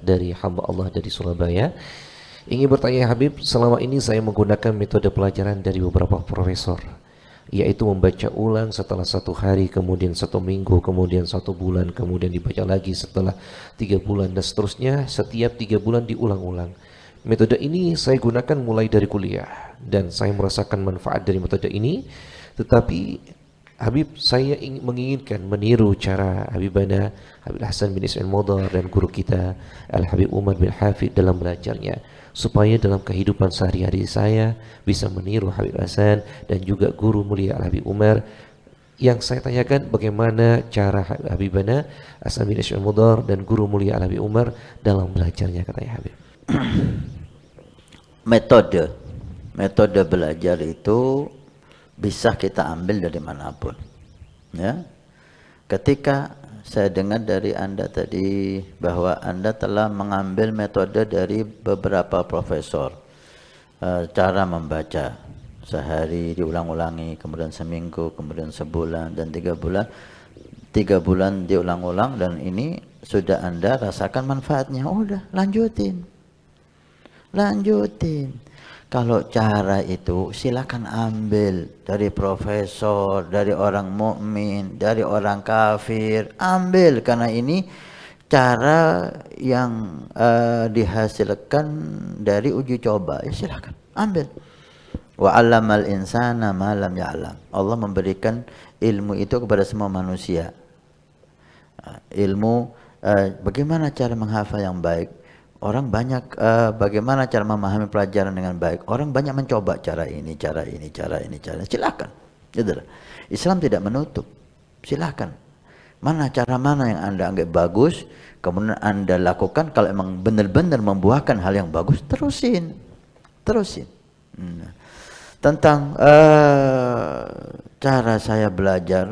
dari hamba Allah dari Surabaya. Ingin bertanya Habib, selama ini saya menggunakan metode pelajaran dari beberapa profesor, yaitu membaca ulang setelah 1 hari, kemudian 1 minggu, kemudian 1 bulan, kemudian dibaca lagi setelah 3 bulan, dan seterusnya. Setiap 3 bulan diulang-ulang. Metode ini saya gunakan mulai dari kuliah, dan saya merasakan manfaat dari metode ini. Tetapi Habib, saya menginginkan meniru cara Habibana Habib Hasan bin Ismail Modar dan guru kita Al-Habib Umar bin Hafid dalam belajarnya, supaya dalam kehidupan sehari-hari saya bisa meniru Habib Hasan dan juga guru mulia Al-Habib Umar. Yang saya tanyakan, bagaimana cara Habibana Hasan bin Ismail Modar dan guru mulia Al-Habib Umar dalam belajarnya, katanya Habib. Metode belajar itu bisa kita ambil dari manapun, ya. Ketika saya dengar dari Anda tadi bahwa Anda telah mengambil metode dari beberapa profesor, cara membaca sehari diulang-ulangi, kemudian seminggu, kemudian sebulan, dan 3 bulan, 3 bulan diulang-ulang, dan ini sudah Anda rasakan manfaatnya. Udah, lanjutin. Kalau cara itu silakan ambil dari profesor, dari orang mukmin, dari orang kafir, ambil, karena ini cara yang dihasilkan dari uji coba. Ya silakan ambil. Wa 'allamal insana ma lam ya'lam. Allah memberikan ilmu itu kepada semua manusia. Ilmu bagaimana cara menghafal yang baik. Orang banyak bagaimana cara memahami pelajaran dengan baik. Orang banyak mencoba cara ini. Silakan. Gitu. Islam tidak menutup. Silakan. Cara mana yang Anda anggap bagus, kemudian Anda lakukan. Kalau emang benar-benar membuahkan hal yang bagus, terusin. Tentang cara saya belajar,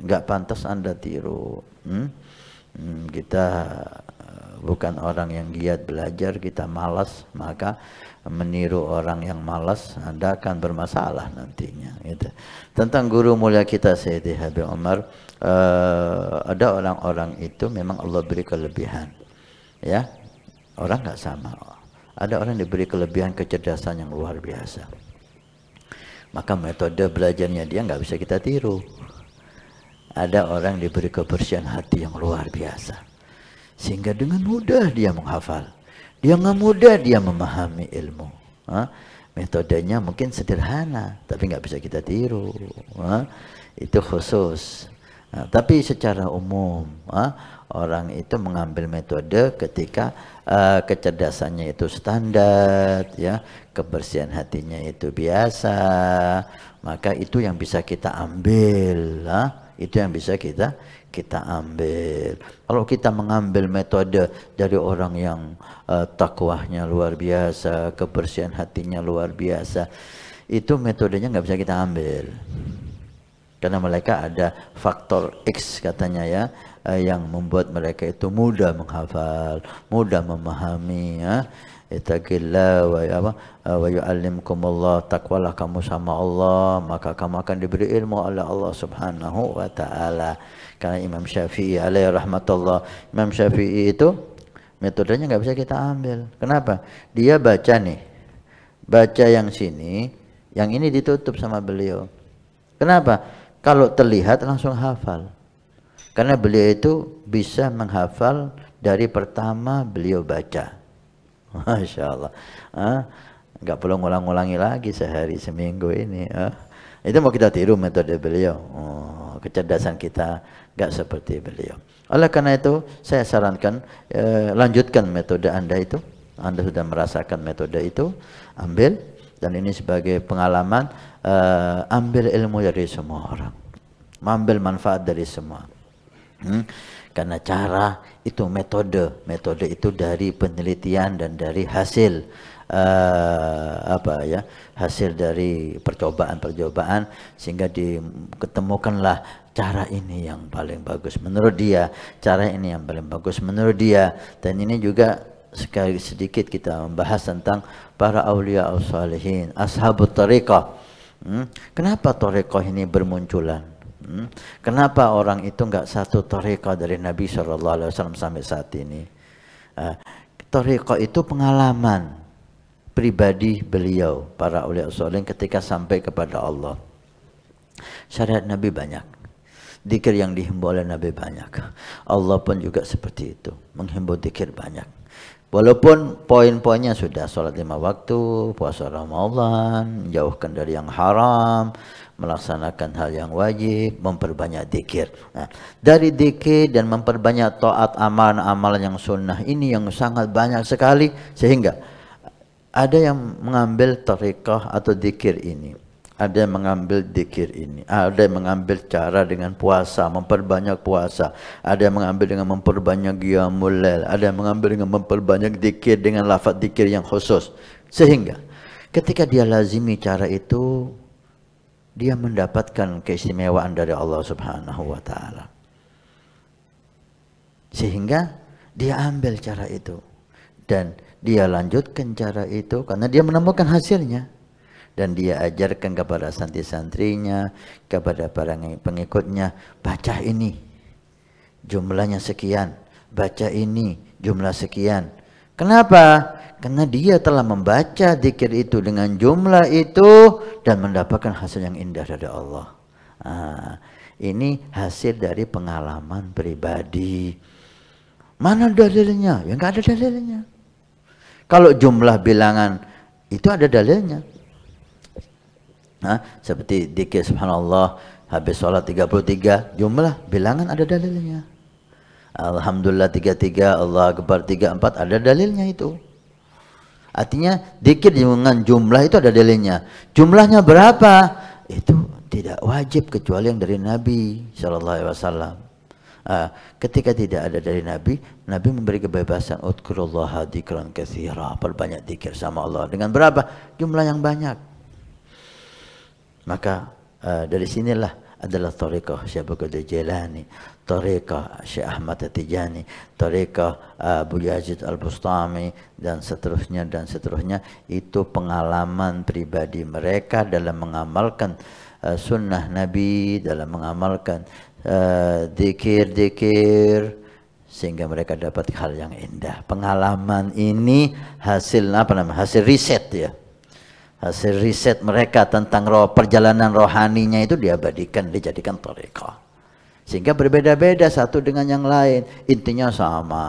nggak pantas Anda tiru. Kita bukan orang yang giat belajar, kita malas, maka meniru orang yang malas Anda akan bermasalah nantinya, gitu. Tentang guru mulia kita Sayyidi Habib Umar, ada orang-orang itu memang Allah beri kelebihan, ya. Orang nggak sama. Ada orang diberi kelebihan kecerdasan yang luar biasa, maka metode belajarnya dia nggak bisa kita tiru. Ada orang diberi kebersihan hati yang luar biasa, sehingga dengan mudah dia menghafal, dengan mudah dia memahami ilmu. Metodenya mungkin sederhana, tapi nggak bisa kita tiru. Itu khusus. Tapi secara umum, orang itu mengambil metode ketika kecerdasannya itu standar, ya, kebersihan hatinya itu biasa, maka itu yang bisa kita ambil. Itu yang bisa kita ambil. Kalau kita mengambil metode dari orang yang takwahnya luar biasa, kebersihan hatinya luar biasa, itu metodenya nggak bisa kita ambil, karena mereka ada faktor X katanya, ya, yang membuat mereka itu mudah menghafal, mudah memahami, ya. Ittaqillah wa yu'allimkumullah, takwalah kamu sama Allah, maka kamu akan diberi ilmu oleh Allah Subhanahu wa taala. Karena Imam Syafi'i alaihi rahmatullah, Imam Syafi'i itu metodenya nggak bisa kita ambil. Kenapa? Dia baca nih, baca yang sini, yang ini ditutup sama beliau. Kenapa? Kalau terlihat langsung hafal. Karena beliau itu bisa menghafal dari pertama beliau baca. Masya Allah. Nggak perlu ngulang-ngulangi lagi sehari seminggu ini. Itu mau kita tiru metode beliau. Kecerdasan kita nggak seperti beliau. Oleh karena itu saya sarankan lanjutkan metode Anda itu. Anda sudah merasakan metode itu, ambil. Dan ini sebagai pengalaman, ambil ilmu dari semua orang, ambil manfaat dari semua. Karena cara itu metode itu dari penelitian dan dari hasil hasil dari percobaan, sehingga diketemukanlah cara ini yang paling bagus menurut dia, cara ini yang paling bagus menurut dia. Dan ini juga sekali sedikit kita membahas tentang para aulia as-salihin, ashabut tariqah. Kenapa tariqah ini bermunculan? Kenapa orang itu enggak satu tariqah dari Nabi SAW sampai saat ini? Thariqah itu pengalaman pribadi beliau, para aulia sholihin ketika sampai kepada Allah. Syariat Nabi banyak, zikir yang dihimbau oleh Nabi banyak. Allah pun juga seperti itu, menghimbau zikir banyak. Walaupun poin-poinnya sudah sholat 5 waktu, puasa Ramadan, jauhkan dari yang haram, melaksanakan hal yang wajib, memperbanyak zikir. Nah, dari zikir dan memperbanyak taat amalan-amalan yang sunnah ini yang sangat banyak sekali, sehingga ada yang mengambil thariqah atau zikir ini, ada yang mengambil zikir ini, ada yang mengambil cara dengan puasa, memperbanyak puasa, ada yang mengambil dengan memperbanyak qiyamul lail, ada yang mengambil dengan memperbanyak zikir dengan lafaz zikir yang khusus, sehingga ketika dia lazimi cara itu, dia mendapatkan keistimewaan dari Allah Subhanahu wa taala. Sehingga dia ambil cara itu dan dia lanjutkan cara itu karena dia menemukan hasilnya. Dan dia ajarkan kepada santri-santrinya, kepada para pengikutnya, baca ini jumlahnya sekian, baca ini jumlah sekian. Kenapa? Karena dia telah membaca zikir itu dengan jumlah itu dan mendapatkan hasil yang indah dari Allah. Nah, ini hasil dari pengalaman pribadi. Mana dalilnya? Ya nggak ada dalilnya. Kalau jumlah bilangan itu ada dalilnya. Nah, seperti zikir subhanallah habis sholat 33, jumlah bilangan ada dalilnya. Alhamdulillah 33, Allah Akbar 34, ada dalilnya itu. Artinya zikir dengan jumlah itu ada dalilnya. Jumlahnya berapa? Itu tidak wajib kecuali yang dari Nabi SAW. Ketika tidak ada dari Nabi, Nabi memberi kebebasan. Udkurullaha dzikran katsira, perbanyak zikir sama Allah. Dengan berapa? Jumlah yang banyak. Maka dari sinilah adalah thariqah Syekh Abdul Qadir Jailani, thariqah Syekh Ahmad At-Tijani, thariqah Abu Yazid Al-Bustami, dan seterusnya dan seterusnya. Itu pengalaman pribadi mereka dalam mengamalkan sunnah Nabi, dalam mengamalkan zikir-zikir, sehingga mereka dapat hal yang indah. Pengalaman ini hasil apa namanya? Hasil riset ya. Hasil riset mereka tentang perjalanan rohaninya itu diabadikan, dijadikan thariqah. Sehingga berbeda-beda satu dengan yang lain. Intinya sama,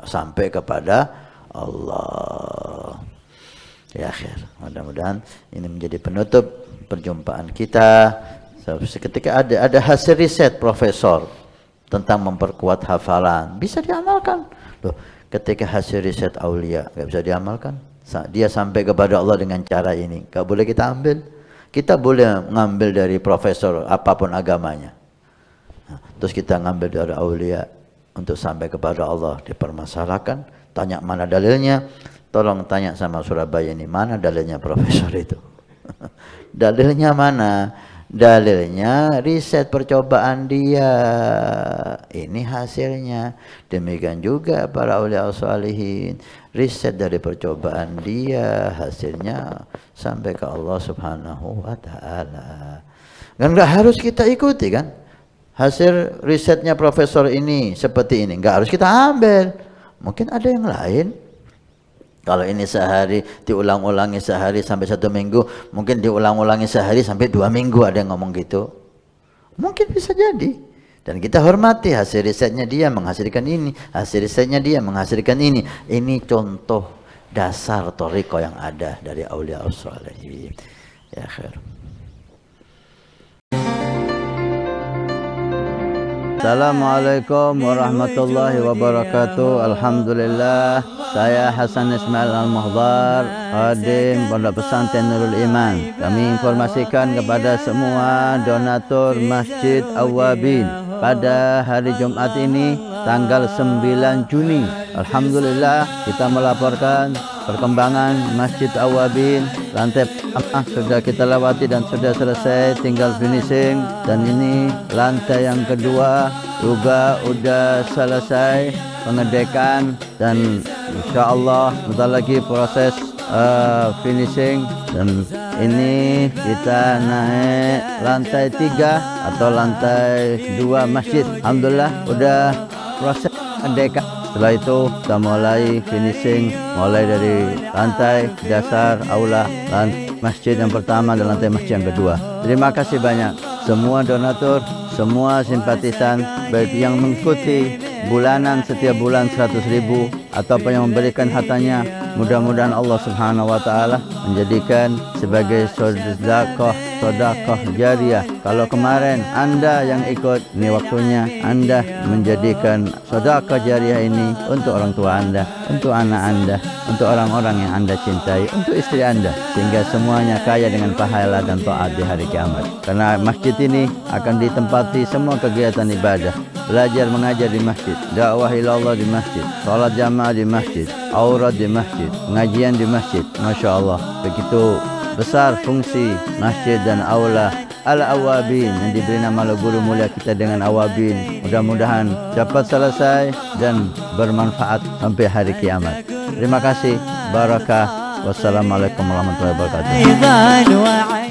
sampai kepada Allah. Ya akhir. Mudah-mudahan ini menjadi penutup perjumpaan kita. Ketika ada hasil riset profesor tentang memperkuat hafalan, bisa diamalkan. Loh, ketika hasil riset aulia nggak bisa diamalkan? Dia sampai kepada Allah dengan cara ini, gak boleh kita ambil. Kita boleh mengambil dari profesor apapun agamanya, terus kita ngambil dari aulia untuk sampai kepada Allah, dipermasalahkan, tanya mana dalilnya. Tolong tanya sama Surabaya ini, mana dalilnya profesor itu? Dalilnya mana? Dalilnya riset percobaan dia, ini hasilnya. Demikian juga para aulia sholihin, riset dari percobaan dia, hasilnya sampai ke Allah Subhanahu wa taala. Dan enggak harus kita ikuti kan? Hasil risetnya profesor ini seperti ini, enggak harus kita ambil. Mungkin ada yang lain. Kalau ini sehari diulang-ulangi sehari sampai 1 minggu, mungkin diulang-ulangi sehari sampai 2 minggu, ada yang ngomong gitu. Mungkin bisa jadi. Dan kita hormati hasil risetnya dia menghasilkan ini, hasil risetnya dia menghasilkan ini. Ini contoh dasar thariqah yang ada dari aulia sholihin. Ya khair. Assalamualaikum warahmatullahi wabarakatuh. Alhamdulillah, saya Hasan Ismail Al-Muhdar, khadim Pondok Pesantren Nurul Iman. Kami informasikan kepada semua donatur Masjid Awwabin pada hari Jumat ini tanggal 9 Juni. Alhamdulillah, kita melaporkan perkembangan Masjid Awwabin. Lantai pertama sudah kita lewati dan sudah selesai, tinggal finishing. Dan ini lantai yang kedua juga sudah selesai pengedekan, dan insya Allah sebentar lagi proses finishing. Dan ini kita naik lantai 3 atau lantai 2 masjid. Alhamdulillah udah proses dekat. Setelah itu kita mulai finishing, mulai dari lantai dasar aula, masjid yang pertama dan lantai masjid yang kedua. Terima kasih banyak semua donatur, semua simpatisan, baik yang mengikuti bulanan setiap bulan 100.000 ataupun yang memberikan hartanya. Mudah-mudahan Allah Subhanahu wa taala menjadikan sebagai sedekah jariah. Kalau kemarin Anda yang ikut, ini waktunya Anda menjadikan sedekah jariah ini untuk orang tua Anda, untuk anak Anda, untuk orang-orang yang Anda cintai, untuk istri Anda, sehingga semuanya kaya dengan pahala dan taat di hari kiamat. Karena masjid ini akan ditempati semua kegiatan ibadah, belajar mengajar di masjid, dakwah ilallah di masjid, salat jamaah di masjid, aurat di masjid, pengajian di masjid. Masya Allah, begitu besar fungsi masjid dan aula Al-Awabin yang diberi nama oleh guru mulia kita dengan Awabin. Mudah-mudahan dapat selesai dan bermanfaat sampai hari kiamat. Terima kasih. Barakah. Wassalamualaikum warahmatullahi wabarakatuh.